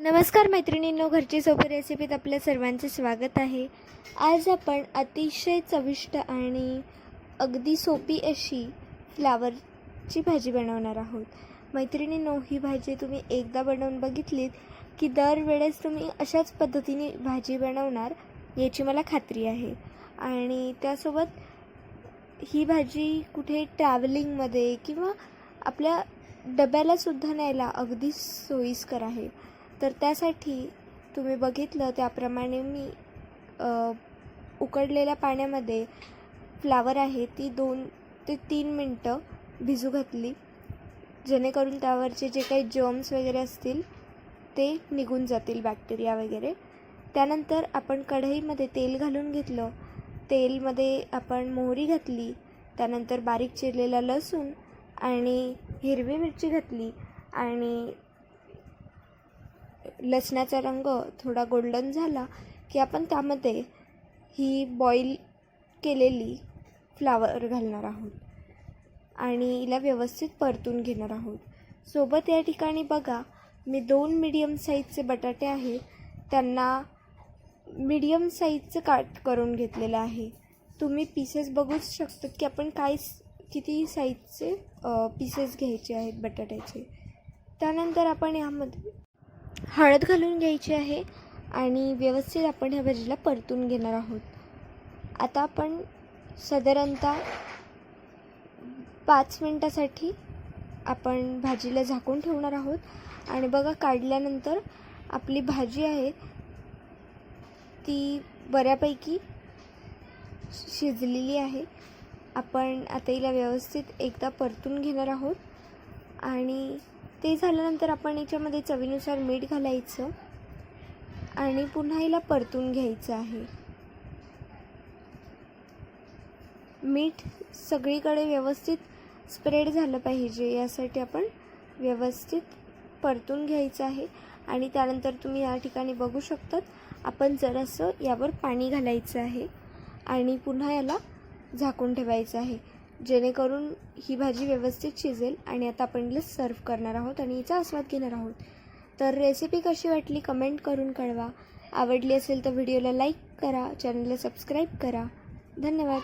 नमस्कार मैत्रिणींनो, घरची सोपी रेसिपीत आपल्या सर्वांचे स्वागत आहे। आज आपण अतिशय चविष्ट आणि अगदी सोपी अशी फ्लावरची भाजी बनवणार आहोत। मैत्रिणींनो, ही भाजी तुम्ही एकदा बनवून बघितलीत की दरवेळेस तुम्ही अशाच पद्धतीने भाजी बनवणार याची मला खात्री आहे। आणि त्यासोबत ही भाजी कुठे ट्रॅव्हलिंगमध्ये किंवा आपल्या डब्यालासुद्धा न्यायला अगदी सोयीस्कर आहे। तर त्यासाठी तुम्ही बघितलं त्याप्रमाणे मी उकडलेल्या पाण्यामध्ये फ्लावर आहे ती 2 ते 3 मिनटं भिजू घातली, जेणेकरून त्यावरचे जे काही जर्म्स वगैरे असतील ते निघून जातील, बॅक्टेरिया वगैरे। त्यानंतर आपण कढईमध्ये तेल घालून घेतलं। तेलमध्ये आपण मोहरी घातली, त्यानंतर बारीक चिरलेला लसूण आणि हिरवी मिरची घातली आणि लसणाचा रंग थोडा गोल्डन झाला की आपण त्यामध्ये ही बॉईल केलेली फ्लावर घालणार आहोत आणि हिला व्यवस्थित परतून घेणार आहोत। सोबत या ठिकाणी बघा, मी 2 मीडियम साईजचे बटाटे आहेत, त्यांना मीडियम साईजचं काट करून घेतलेलं आहे। तुम्ही पीसेस बघूच शकतात की आपण किती साईजचे पीसेस घ्यायचे आहेत बटाट्याचे। त्यानंतर आपण यामध्ये हळद घालून घ्यायची आहे आणि व्यवस्थित आपण ह्या भाजीला परतून घेणार आहोत। आता आपण साधारणतः 5 मिनिटासाठी आपण भाजीला झाकून ठेवणार आहोत। आणि बघा, काढल्यानंतर आपली भाजी आहे ती बऱ्यापैकी शिजलेली आहे। आपण आता हिला व्यवस्थित एकदा परतून घेणार आहोत आणि ते झाल्यानंतर आपण याच्यामध्ये चवीनुसार मीठ घालायचं आणि पुन्हा हिला परतून घ्यायचं आहे। मीठ सगळीकडे व्यवस्थित स्प्रेड झालं पाहिजे यासाठी आपण व्यवस्थित परतून घ्यायचं आहे। आणि त्यानंतर तुम्ही या ठिकाणी बघू शकतात, आपण जरासं यावर पाणी घालायचं आहे आणि पुन्हा याला झाकून ठेवायचं आहे, जेणेकरून ही भाजी व्यवस्थित शिजेल। आणि आता आपण हिला सर्व करणार आहोत आणि हिचा आस्वाद घेणार आहोत। तर रेसिपी कशी वाटली कमेंट करून कळवा। आवडली असेल तर व्हिडिओला लाईक करा, चॅनलला सबस्क्राईब करा। धन्यवाद।